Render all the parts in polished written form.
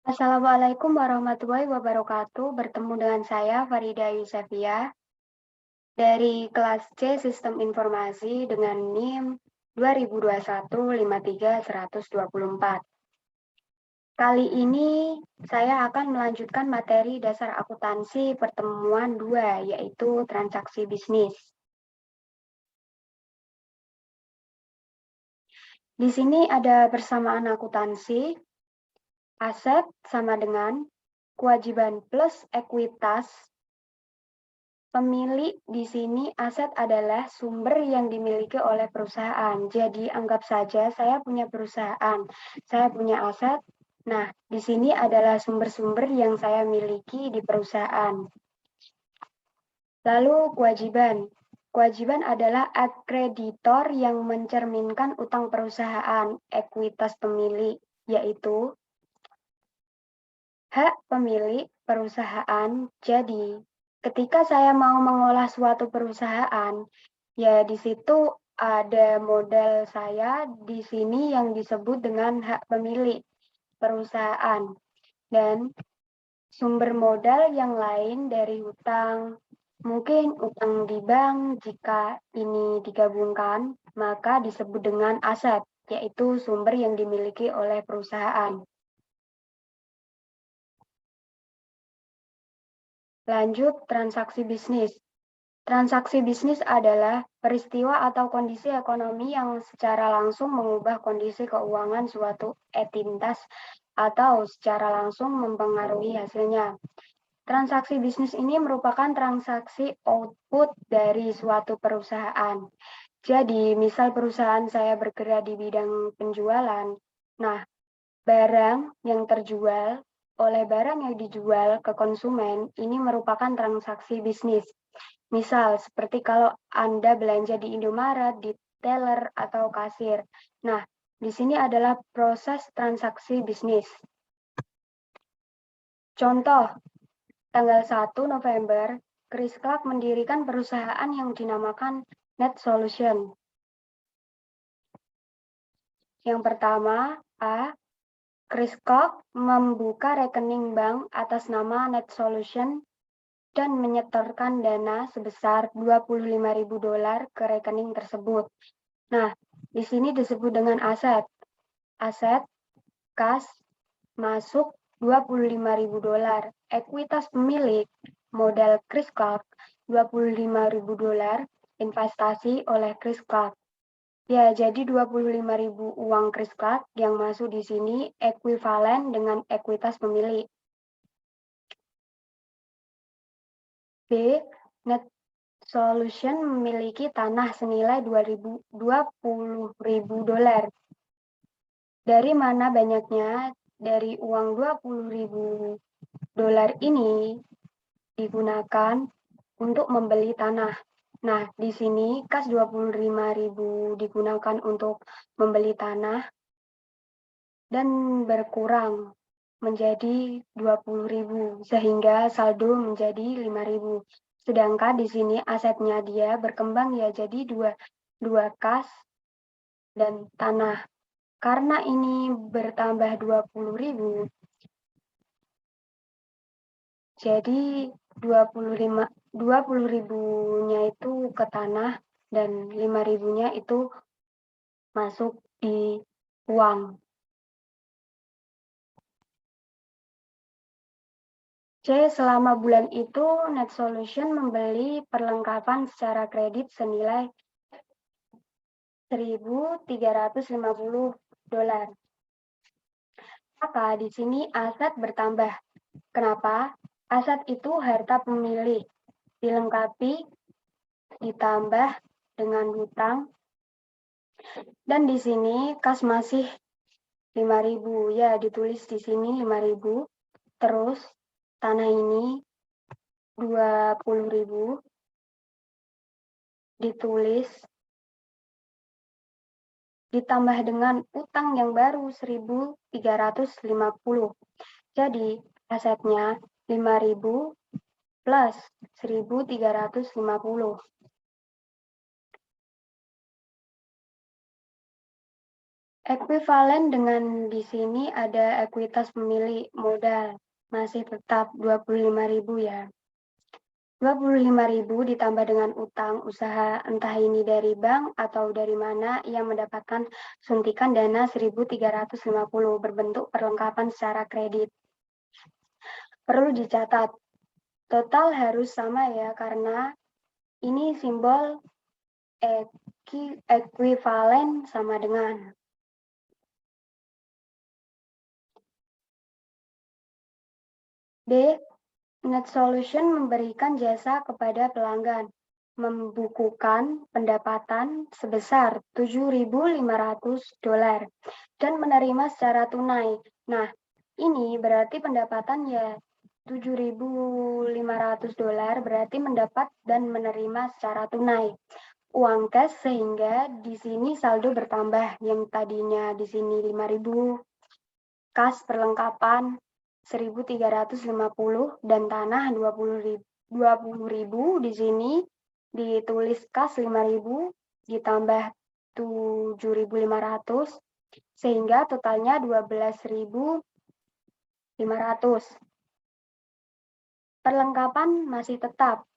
Assalamualaikum warahmatullahi wabarakatuh. Bertemu dengan saya Farida Yusefia dari kelas C Sistem Informasi dengan NIM 2021-53-124. Kali ini saya akan melanjutkan materi dasar akuntansi pertemuan 2, yaitu transaksi bisnis. Di sini ada persamaan akuntansi. Aset sama dengan kewajiban plus ekuitas. Pemilik di sini aset adalah sumber yang dimiliki oleh perusahaan. Jadi anggap saja saya punya perusahaan, saya punya aset. Nah, di sini adalah sumber-sumber yang saya miliki di perusahaan. Lalu kewajiban. Kewajiban adalah akreditor yang mencerminkan utang perusahaan, ekuitas pemilik, yaitu hak pemilik perusahaan. Jadi, ketika saya mau mengolah suatu perusahaan, ya di situ ada modal saya di sini yang disebut dengan hak pemilik perusahaan. Dan sumber modal yang lain dari hutang, mungkin utang di bank, jika ini digabungkan, maka disebut dengan aset, yaitu sumber yang dimiliki oleh perusahaan. Lanjut, transaksi bisnis. Transaksi bisnis adalah peristiwa atau kondisi ekonomi yang secara langsung mengubah kondisi keuangan suatu entitas atau secara langsung mempengaruhi hasilnya. Transaksi bisnis ini merupakan transaksi output dari suatu perusahaan. Jadi, misal perusahaan saya bergerak di bidang penjualan. Nah, barang yang terjual oleh barang yang dijual ke konsumen ini merupakan transaksi bisnis. Misal, seperti kalau Anda belanja di Indomaret, di teller, atau kasir. Nah, di sini adalah proses transaksi bisnis. Contoh, tanggal 1 November, Chris Clark mendirikan perusahaan yang dinamakan Net Solution. Yang pertama, A. Chris Clark membuka rekening bank atas nama Net Solution dan menyetorkan dana sebesar $25.000 ke rekening tersebut. Nah, di sini disebut dengan aset. Aset, kas, masuk $25.000. Ekuitas pemilik, modal Chris Clark, $25.000, investasi oleh Chris Clark. Ya, jadi 25.000 uang Chris Clark yang masuk di sini ekuivalen dengan ekuitas pemilik. B. Net Solution memiliki tanah senilai $20.000. Dari mana banyaknya? Dari uang $20.000 ini digunakan untuk membeli tanah. Nah, di sini kas 25.000 digunakan untuk membeli tanah dan berkurang menjadi 20.000 sehingga saldo menjadi 5.000. Sedangkan di sini asetnya dia berkembang ya jadi dua kas dan tanah. Karena ini bertambah 20.000, jadi 20.000-nya itu ke tanah dan 5.000-nya itu masuk di uang. C. Selama bulan itu, Net Solution membeli perlengkapan secara kredit senilai $1.350. Maka di sini aset bertambah. Kenapa? Aset itu harta pemilik, dilengkapi, ditambah dengan hutang, dan di sini kas masih 5.000. Ya, ditulis di sini 5.000. Terus tanah ini 20.000. Ditulis ditambah dengan utang yang baru 1.350. Jadi asetnya 5.000 plus 1.350. Ekuivalen dengan di sini ada ekuitas pemilik modal, masih tetap 25.000 ya. 25.000 ditambah dengan utang usaha, entah ini dari bank atau dari mana, yang mendapatkan suntikan dana 1.350 berbentuk perlengkapan secara kredit. Perlu dicatat, total harus sama ya, karena ini simbol ekuivalen sama dengan. B. Net Solution memberikan jasa kepada pelanggan, membukukan pendapatan sebesar $7.500 dan menerima secara tunai. Nah, ini berarti pendapatan ya $7.500 berarti mendapat dan menerima secara tunai uang cash, sehingga di sini saldo bertambah, yang tadinya di sini 5.000, kas perlengkapan 1.350 dan tanah 20.000 di sini ditulis kas 5.000 ditambah 7.500 sehingga totalnya 12.500. Perlengkapan masih tetap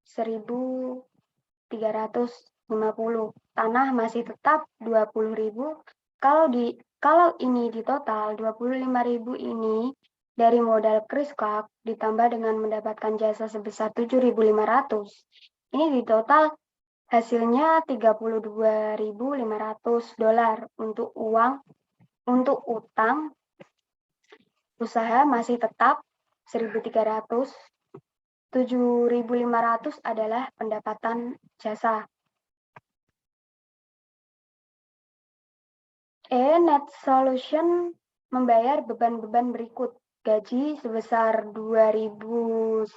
1.350. Tanah masih tetap 20.000. Kalau ini di total 25.000 ini dari modal Kriskak ditambah dengan mendapatkan jasa sebesar 7.500. Ini di total hasilnya $32.500 untuk utang usaha masih tetap 1.300. 7.500 adalah pendapatan jasa. Net Solution membayar beban-beban berikut. Gaji sebesar $2.125,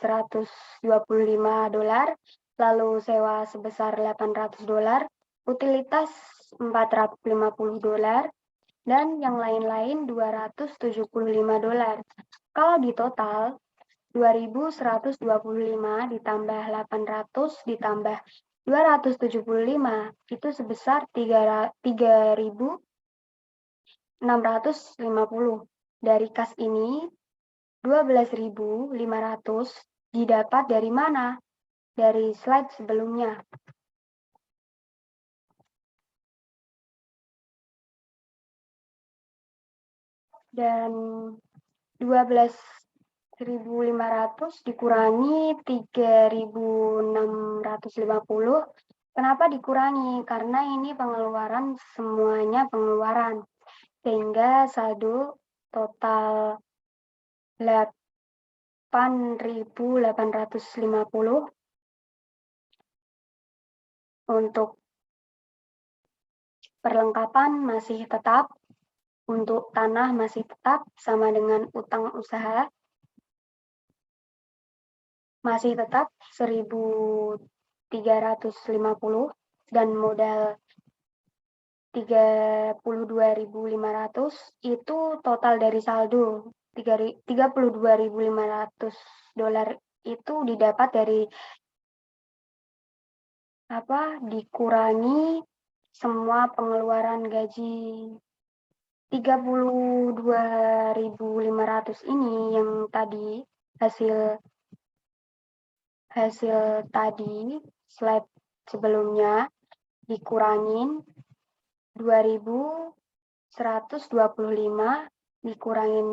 lalu sewa sebesar $800, utilitas $450, dan yang lain-lain $275. Kalau di total, 2.125 ditambah 800 ditambah 275 itu sebesar 3.650. Dari kas ini 12.500 didapat dari mana? Dari slide sebelumnya. Dan 12.500 dikurangi 3.650. Kenapa dikurangi? Karena ini pengeluaran, semuanya pengeluaran. Sehingga saldo total 8.850 untuk perlengkapan masih tetap, untuk tanah masih tetap sama dengan utang usaha, masih tetap 1.350 dan modal 32.500 itu total dari saldo. $32.500 itu didapat dari dikurangi semua pengeluaran gaji. 32.500 ini yang tadi hasil tadi slide sebelumnya dikurangin 2.125 dikurangin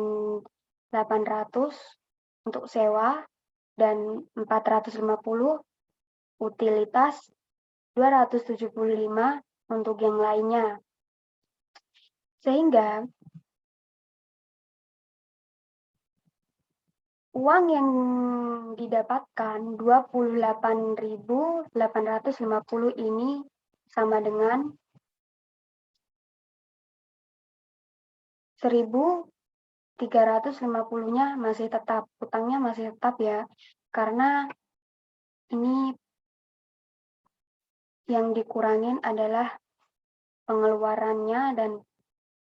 800 untuk sewa dan 450 utilitas, 275 untuk yang lainnya. Sehingga uang yang didapatkan 28.850 ini sama dengan 1.350-nya masih tetap, utangnya masih tetap ya, karena ini yang dikurangin adalah pengeluarannya dan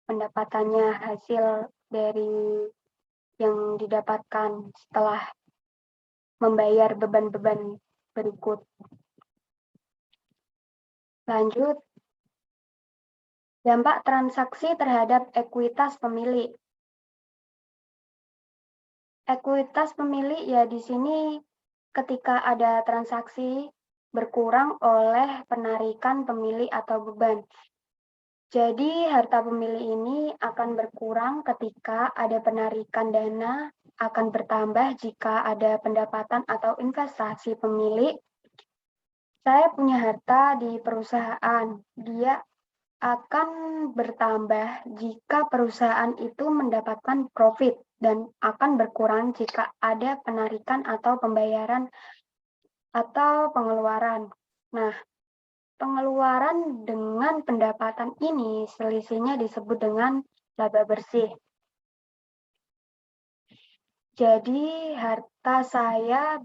pendapatannya, hasil dari yang didapatkan setelah membayar beban-beban berikut. Lanjut, Dampak transaksi terhadap ekuitas pemilik. Ekuitas pemilik ya di sini ketika ada transaksi berkurang oleh penarikan pemilik atau beban. Jadi harta pemilik ini akan berkurang ketika ada penarikan dana, akan bertambah jika ada pendapatan atau investasi pemilik. Saya punya harta di perusahaan, dia akan bertambah jika perusahaan itu mendapatkan profit dan akan berkurang jika ada penarikan atau pembayaran atau pengeluaran. Nah, pengeluaran dengan pendapatan ini selisihnya disebut dengan laba bersih. Jadi harta saya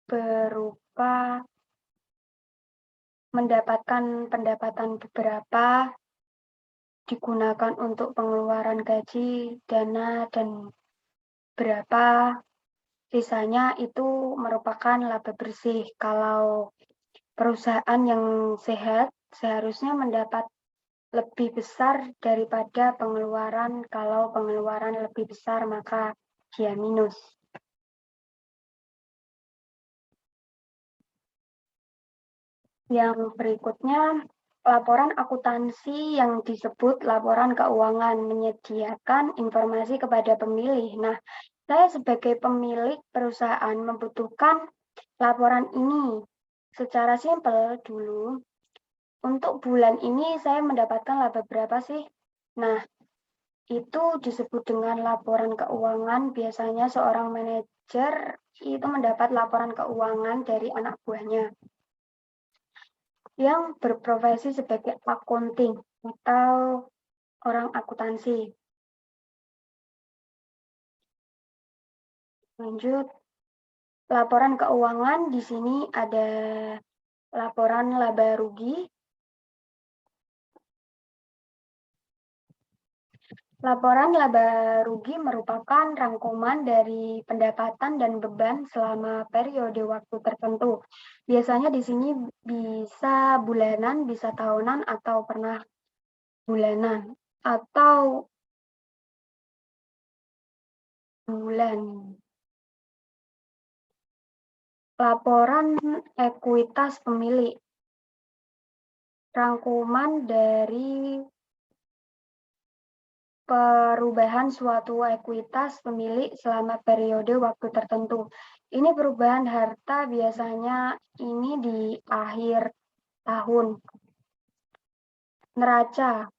berupa mendapatkan pendapatan beberapa digunakan untuk pengeluaran gaji, dana, dan berapa sisanya itu merupakan laba bersih. Kalau perusahaan yang sehat seharusnya mendapat lebih besar daripada pengeluaran. Kalau pengeluaran lebih besar maka dia minus. Yang berikutnya, laporan akuntansi yang disebut laporan keuangan menyediakan informasi kepada pemilih. Nah, saya sebagai pemilik perusahaan membutuhkan laporan ini. Secara simpel dulu, untuk bulan ini saya mendapatkan laba berapa sih? Nah, itu disebut dengan laporan keuangan. Biasanya seorang manajer itu mendapat laporan keuangan dari anak buahnya yang berprofesi sebagai accounting atau orang akuntansi. Lanjut, laporan keuangan di sini ada laporan laba rugi. Laporan laba rugi merupakan rangkuman dari pendapatan dan beban selama periode waktu tertentu. Biasanya di sini bisa bulanan, bisa tahunan, atau pernah bulanan, atau bulan. Laporan ekuitas pemilik. Rangkuman dari perubahan suatu ekuitas pemilik selama periode waktu tertentu. Ini perubahan harta biasanya ini di akhir tahun. Neraca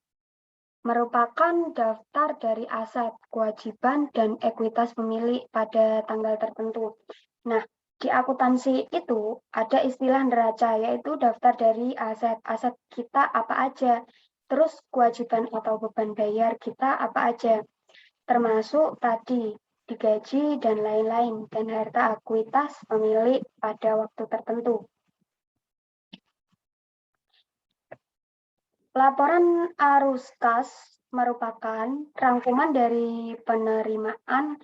merupakan daftar dari aset, kewajiban, dan ekuitas pemilik pada tanggal tertentu. Nah, di akuntansi itu ada istilah neraca, yaitu daftar dari aset. Aset kita apa aja, terus kewajiban atau beban bayar kita apa aja, termasuk tadi digaji dan lain-lain, dan harta ekuitas pemilik pada waktu tertentu. Laporan arus kas merupakan rangkuman dari penerimaan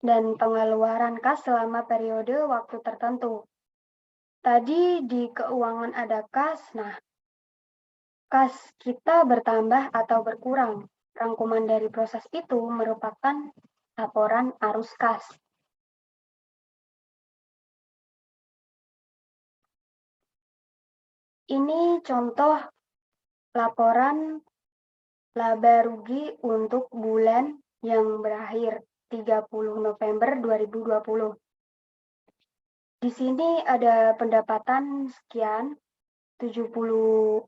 dan pengeluaran kas selama periode waktu tertentu. Tadi di keuangan ada kas, nah kas kita bertambah atau berkurang. Rangkuman dari proses itu merupakan laporan arus kas. Ini contoh laporan laba rugi untuk bulan yang berakhir 30 November 2020. Di sini ada pendapatan sekian, 7.500,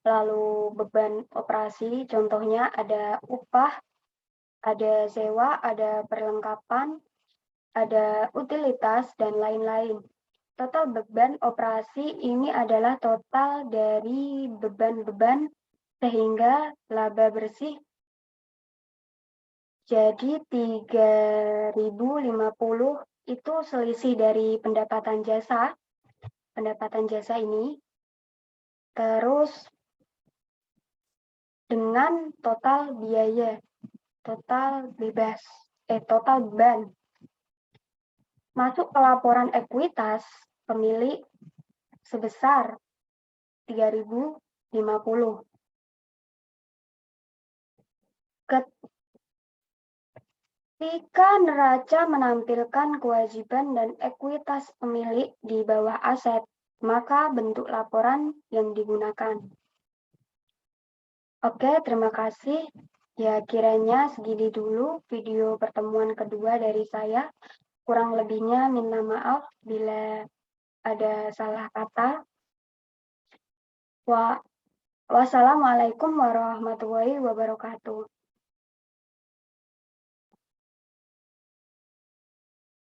lalu beban operasi, contohnya ada upah, ada sewa, ada perlengkapan, ada utilitas, dan lain-lain. Total beban operasi ini adalah total dari beban-beban sehingga laba bersih jadi 3.050 itu selisih dari pendapatan jasa ini, terus dengan total biaya, total bebas, total beban. Masuk ke laporan ekuitas pemilik sebesar 3.050. Ketika neraca menampilkan kewajiban dan ekuitas pemilik di bawah aset, maka bentuk laporan yang digunakan. Oke, terima kasih. Ya, kiranya segini dulu video pertemuan kedua dari saya. Kurang lebihnya minta maaf bila ada salah kata. Wassalamualaikum warahmatullahi wabarakatuh.